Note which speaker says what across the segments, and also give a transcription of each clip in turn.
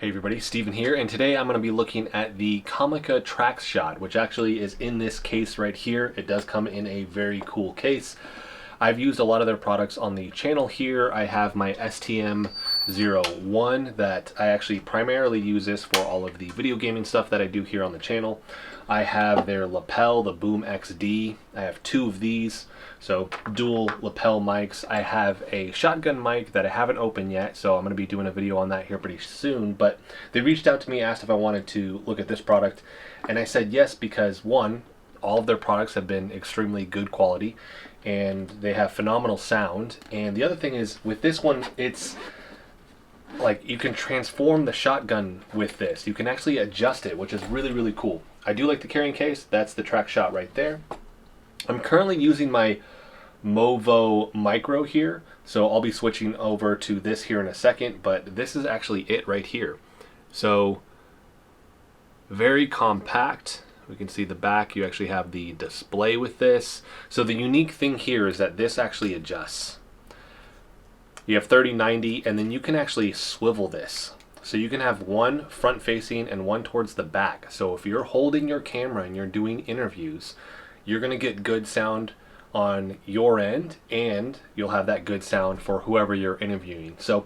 Speaker 1: Hey everybody, Steven here, and today I'm going to be looking at the Comica Traxshot, which actually is in this case right here. It does come in a very cool case. I've used a lot of their products on the channel here. I have my STM01 that I actually primarily use this for all of the video gaming stuff that I do here on the channel. I have their lapel, the BoomX-D. I have two of these, so dual lapel mics. I have a shotgun mic that I haven't opened yet, so I'm going to be doing a video on that here pretty soon. But they reached out to me, asked if I wanted to look at this product, and I said yes because one, all of their products have been extremely good quality and they have phenomenal sound. And the other thing is with this one, it's like you can transform the shotgun with this. You can actually adjust it, which is really cool. I do like the carrying case. That's the Traxshot right there. I'm currently using my Movo Micro here, so I'll be switching over to this here in a second, but this is actually it right here. So very compact. We can see the back. You actually have the display with this. So the unique thing here is that this actually adjusts. You have 30/90, and then you can actually swivel this. So you can have one front facing and one towards the back. So if you're holding your camera and you're doing interviews, you're going to get good sound on your end, and you'll have that good sound for whoever you're interviewing. So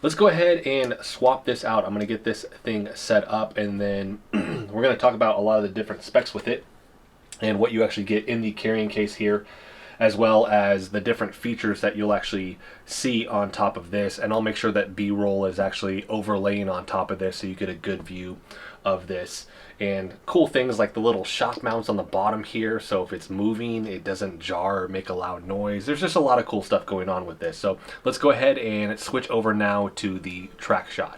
Speaker 1: let's go ahead and swap this out. I'm going to get this thing set up, and then we're going to talk about a lot of the different specs with it and what you actually get in the carrying case here, as well as the different features that you'll actually see on top of this. And I'll make sure that B-roll is actually overlaying on top of this so you get a good view of this. And cool things like the little shock mounts on the bottom here, so if it's moving it doesn't jar or make a loud noise. There's just a lot of cool stuff going on with this. So let's go ahead and switch over now to the Traxshot.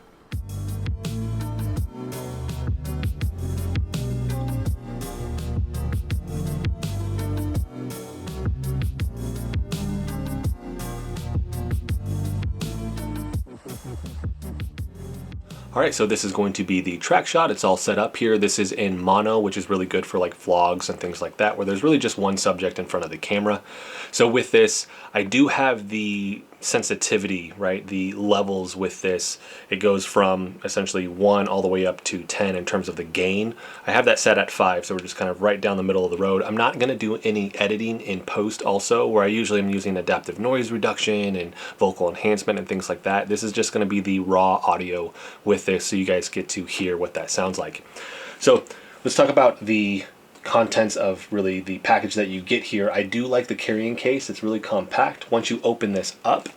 Speaker 1: Alright, so this is going to be the Traxshot. It's all set up here. This is in mono, which is really good for like vlogs and things like that, where there's really just one subject in front of the camera. So with this, I do have the sensitivity, right? The levels with this. It goes from essentially 1 all the way up to 10 in terms of the gain. I have that set at 5, so we're just kind of right down the middle of the road. I'm not going to do any editing in post also, where I usually am using adaptive noise reduction and vocal enhancement and things like that. This is just going to be the raw audio with this, so you guys get to hear what that sounds like. So let's talk about the contents of really the package that you get here. I do like the carrying case. It's really compact. Once you open this up,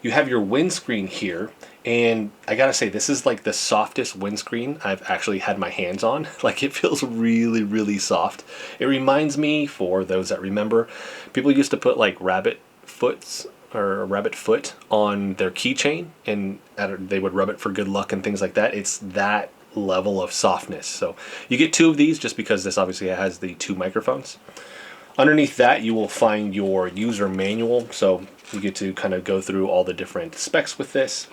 Speaker 1: you have your windscreen here, and I gotta say, this is like the softest windscreen I've actually had my hands on. Like, it feels really soft. It reminds me, for those that remember, people used to put like rabbit foot on their keychain, and they would rub it for good luck and things like that. It's that level of softness. So you get 2 of these just because this obviously has the 2 microphones. Underneath that you will find your user manual, so you get to kind of go through all the different specs with this.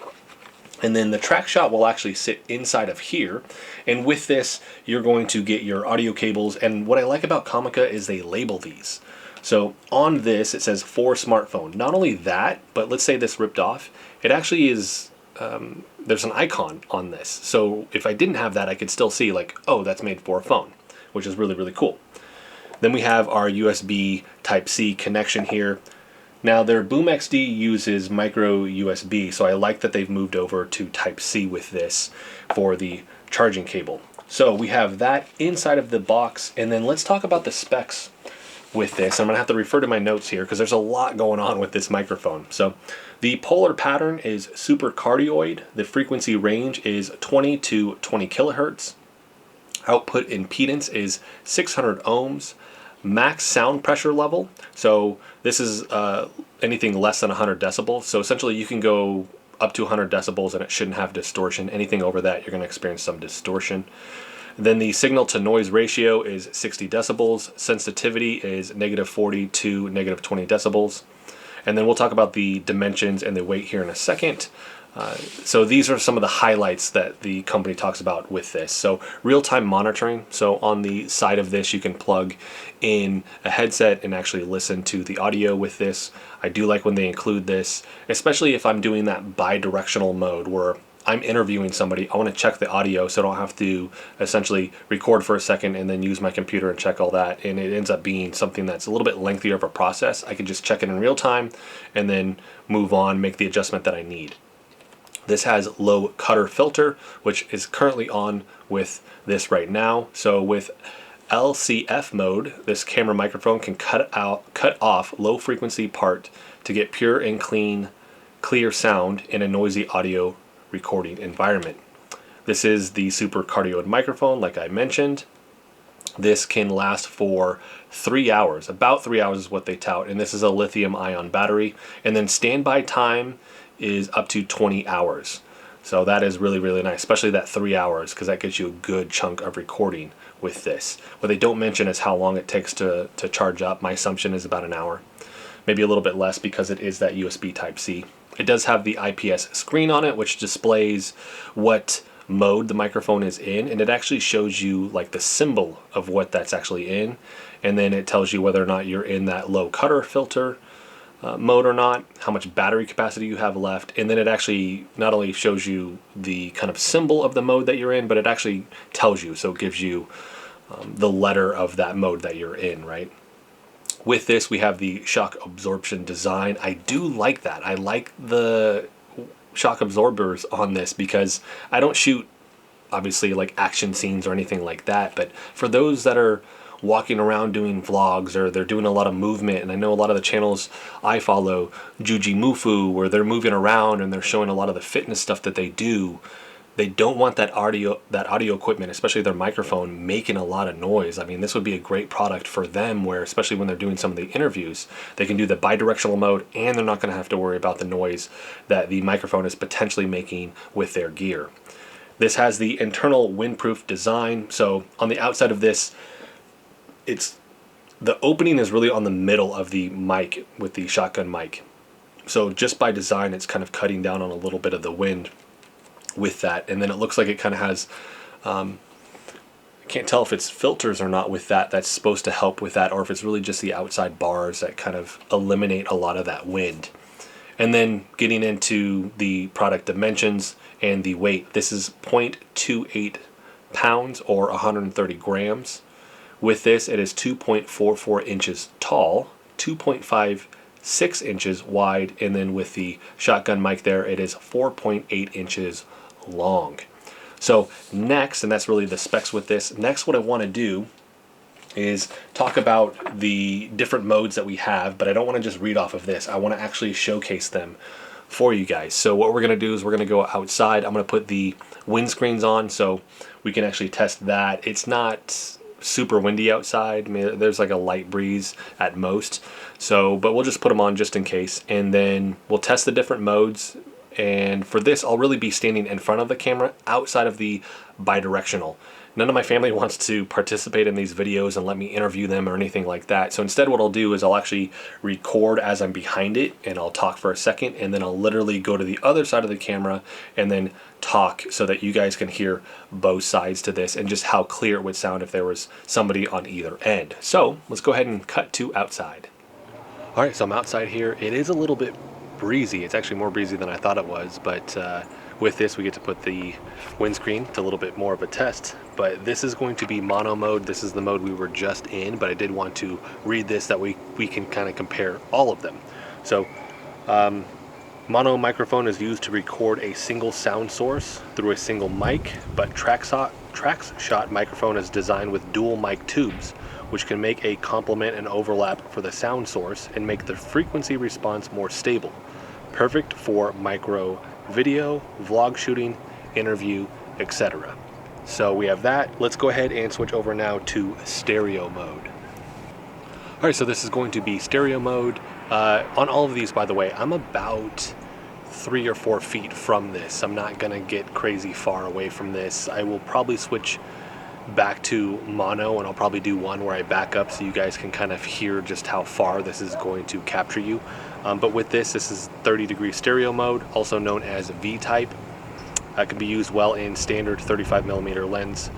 Speaker 1: And then the Traxshot will actually sit inside of here, and with this you're going to get your audio cables. And what I like about Comica is they label these. So on this it says for smartphone. Not only that, but let's say this ripped off, it actually is there's an icon on this, so if I didn't have that I could still see like, oh, that's made for a phone, which is really cool. Then we have our USB Type-C connection here. Now their BoomX-D uses micro USB, so I like that they've moved over to Type-C with this for the charging cable. So we have that inside of the box, and then let's talk about the specs with this. I'm going to have to refer to my notes here because there's a lot going on with this microphone. So the polar pattern is super cardioid. The frequency range is 20 to 20 kilohertz. Output impedance is 600 ohms. Max sound pressure level. So this is anything less than 100 decibels. So essentially you can go up to 100 decibels and it shouldn't have distortion. Anything over that, you're going to experience some distortion. Then the signal to noise ratio is 60 decibels. Sensitivity is -40 to -20 decibels. And then we'll talk about the dimensions and the weight here in a second. So these are some of the highlights that the company talks about with this. So real-time monitoring. So on the side of this, you can plug in a headset and actually listen to the audio with this. I do like when they include this, especially if I'm doing that bidirectional mode where I'm interviewing somebody, I want to check the audio so I don't have to essentially record for a second and then use my computer and check all that, and it ends up being something that's a little bit lengthier of a process. I can just check it in real time and then move on, make the adjustment that I need. This has low cutter filter, which is currently on with this right now. So with LCF mode, this camera microphone can cut off low frequency part to get pure and clear sound in a noisy audio recording environment. This is the super cardioid microphone, like I mentioned. This can last for 3 hours. About 3 hours is what they tout, and this is a lithium ion battery. And then standby time is up to 20 hours. So that is really, really nice, especially that 3 hours, because that gives you a good chunk of recording with this. What they don't mention is how long it takes to charge up. My assumption is about an hour, maybe a little bit less because it is that USB Type-C. It does have the IPS screen on it, which displays what mode the microphone is in, and it actually shows you like the symbol of what that's actually in, and then it tells you whether or not you're in that low cutter filter mode or not, how much battery capacity you have left, and then it actually not only shows you the kind of symbol of the mode that you're in, but it actually tells you, so it gives you the letter of that mode that you're in, right? With this, we have the shock absorption design. I do like that. I like the shock absorbers on this because I don't shoot, obviously, like action scenes or anything like that. But for those that are walking around doing vlogs, or they're doing a lot of movement, and I know a lot of the channels I follow, Juji Mufu, where they're moving around and they're showing a lot of the fitness stuff that they do. They don't want that audio equipment, especially their microphone, making a lot of noise. I mean, this would be a great product for them, where especially when they're doing some of the interviews, they can do the bidirectional mode, and they're not going to have to worry about the noise that the microphone is potentially making with their gear. This has the internal windproof design. So on the outside of this, the opening is really on the middle of the mic with the shotgun mic. So just by design, it's kind of cutting down on a little bit of the wind with that, and then it looks like it kind of has I can't tell if it's filters or not with that that's supposed to help with that, or if it's really just the outside bars that kind of eliminate a lot of that wind. And then getting into the product dimensions and the weight, this is 0.28 pounds or 130 grams. With this, it is 2.44 inches tall, 2.56 inches wide, and then with the shotgun mic there, it is 4.8 inches long. So next, and that's really the specs with this, next what I want to do is talk about the different modes that we have, but I don't want to just read off of this. I want to actually showcase them for you guys. So what we're going to do is we're going to go outside. I'm going to put the windscreens on so we can actually test that. It's not super windy outside. I mean, there's like a light breeze at most. So, but we'll just put them on just in case, and then we'll test the different modes. And for this, I'll really be standing in front of the camera outside of the bidirectional. None of my family wants to participate in these videos and let me interview them or anything like that. So instead what I'll do is I'll actually record as I'm behind it, and I'll talk for a second, and then I'll literally go to the other side of the camera and then talk so that you guys can hear both sides to this and just how clear it would sound if there was somebody on either end. So let's go ahead and cut to outside. All right, so I'm outside here. It is a little bit breezy. It's actually more breezy than I thought it was, but with this we get to put the windscreen to a little bit more of a test. But this is going to be mono mode. This is the mode we were just in, but I did want to read this that we can kind of compare all of them. So mono microphone is used to record a single sound source through a single mic, but Traxshot microphone is designed with dual mic tubes, which can make a complement and overlap for the sound source and make the frequency response more stable. Perfect for micro video, vlog shooting, interview, etc. So we have that. Let's go ahead and switch over now to stereo mode. All right, so this is going to be stereo mode. On all of these, by the way, I'm about 3 or 4 feet from this. I'm not gonna get crazy far away from this. I will probably switch back to mono, and I'll probably do one where I back up so you guys can kind of hear just how far this is going to capture you. But with this is 30-degree stereo mode, also known as V-type. It can be used well in standard 35mm lens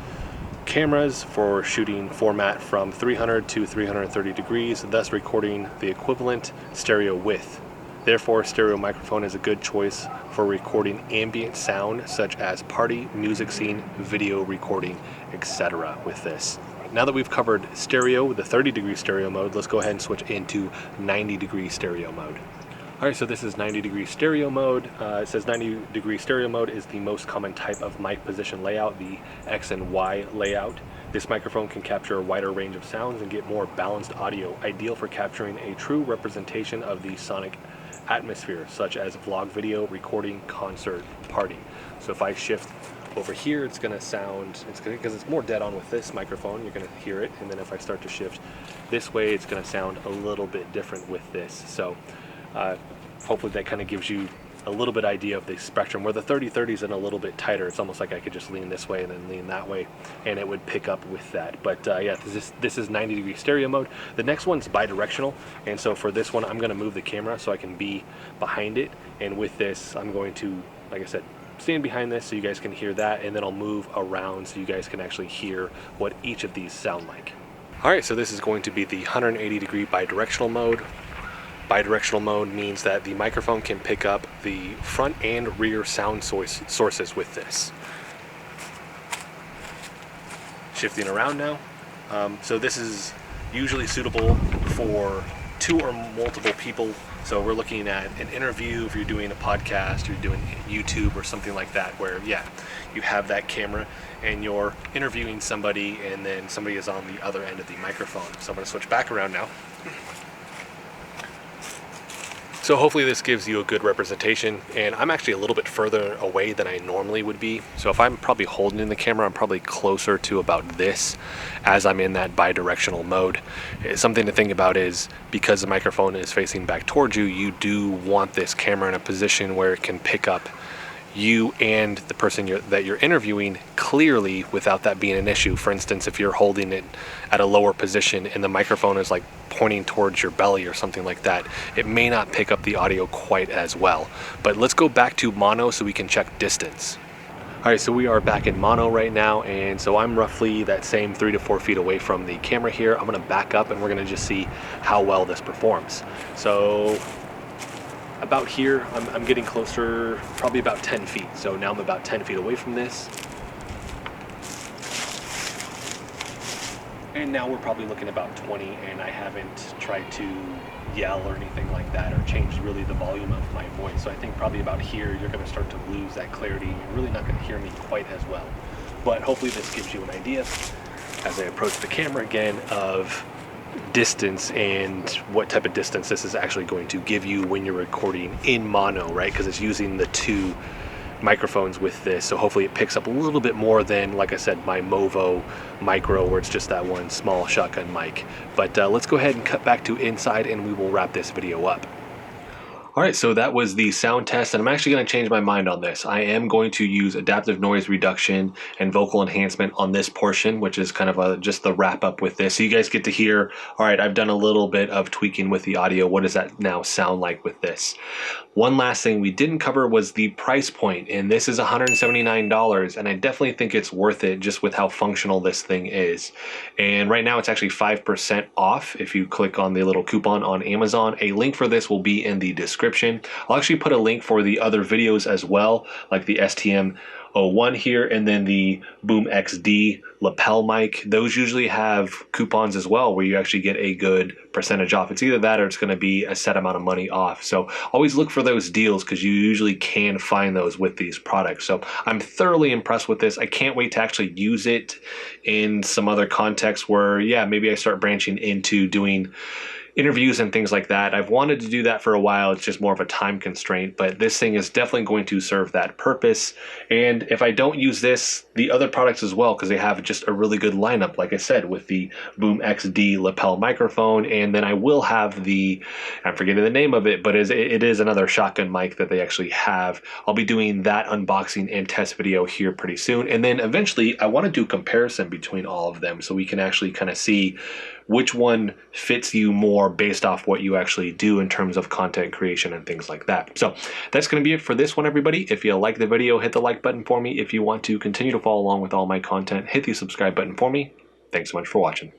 Speaker 1: cameras for shooting format from 300 to 330 degrees, thus recording the equivalent stereo width Therefore, stereo microphone is a good choice for recording ambient sound such as party, music scene, video recording, etc. with this. Now that we've covered stereo with the 30-degree stereo mode, let's go ahead and switch into 90-degree stereo mode. Alright, so this is 90-degree stereo mode. It says 90-degree stereo mode is the most common type of mic position layout, the X and Y layout. This microphone can capture a wider range of sounds and get more balanced audio, ideal for capturing a true representation of the sonic atmosphere, such as vlog video, recording, concert, party. So if I shift over here, it's going to sound, because it's more dead on with this microphone, you're going to hear it. And then if I start to shift this way, it's going to sound a little bit different with this. So hopefully that kind of gives you a little bit idea of the spectrum, where the 30-30 is in a little bit tighter. It's almost like I could just lean this way and then lean that way, and it would pick up with that. But yeah, this is 90-degree stereo mode. The next one's bidirectional, and so for this one, I'm going to move the camera so I can be behind it. And with this, I'm going to, like I said, stand behind this so you guys can hear that, and then I'll move around so you guys can actually hear what each of these sound like. Alright, so this is going to be the 180-degree bidirectional mode. Bidirectional mode means that the microphone can pick up the front and rear sound sources with this. Shifting around now. So this is usually suitable for 2 or multiple people. So we're looking at an interview, if you're doing a podcast, you're doing YouTube or something like that, where yeah, you have that camera and you're interviewing somebody and then somebody is on the other end of the microphone. So I'm going to switch back around now. So hopefully this gives you a good representation, and I'm actually a little bit further away than I normally would be. So if I'm probably holding in the camera, I'm probably closer to about this as I'm in that bidirectional mode. Something to think about is, because the microphone is facing back towards you, you do want this camera in a position where it can pick up you and the person that you're interviewing clearly without that being an issue. For instance, if you're holding it at a lower position and the microphone is like pointing towards your belly or something like that, it may not pick up the audio quite as well. But let's go back to mono so we can check distance. Alright, so we are back in mono right now, and so I'm roughly that same 3 to 4 feet away from the camera here. I'm going to back up and we're going to just see how well this performs. So about here, I'm getting closer, probably about 10 feet. So now I'm about 10 feet away from this. And now we're probably looking about 20, and I haven't tried to yell or anything like that or change really the volume of my voice. So I think probably about here, you're going to start to lose that clarity. You're really not going to hear me quite as well. But hopefully this gives you an idea, as I approach the camera again, of distance and what type of distance this is actually going to give you when you're recording in mono, right? Because it's using the 2 microphones with this, so hopefully it picks up a little bit more than, like I said, my Movo Micro, where it's just that one small shotgun mic. But let's go ahead and cut back to inside and we will wrap this video up. Alright, so that was the sound test, and I'm actually going to change my mind on this. I am going to use adaptive noise reduction and vocal enhancement on this portion, which is kind of just the wrap up with this. So you guys get to hear, alright, I've done a little bit of tweaking with the audio. What does that now sound like with this? One last thing we didn't cover was the price point, and this is $179, and I definitely think it's worth it just with how functional this thing is. And right now it's actually 5% off if you click on the little coupon on Amazon. A link for this will be in the description. I'll actually put a link for the other videos as well, like the STM01 here, and then the BoomX-D lapel mic. Those usually have coupons as well, where you actually get a good percentage off. It's either that or it's going to be a set amount of money off. So always look for those deals, because you usually can find those with these products. So I'm thoroughly impressed with this. I can't wait to actually use it in some other context where, yeah, maybe I start branching into doing interviews and things like that. I've wanted to do that for a while. It's just more of a time constraint, but this thing is definitely going to serve that purpose. And if I don't use this, the other products as well, because they have just a really good lineup, like I said, with the BoomX-D lapel microphone, and then I will have the, I'm forgetting the name of it, but it is another shotgun mic that they actually have. I'll be doing that unboxing and test video here pretty soon, and then eventually I want to do a comparison between all of them so we can actually kind of see which one fits you more based off what you actually do in terms of content creation and things like that. So that's going to be it for this one, everybody. If you like the video, hit the like button for me. If you want to continue to follow along with all my content, hit the subscribe button for me. Thanks so much for watching.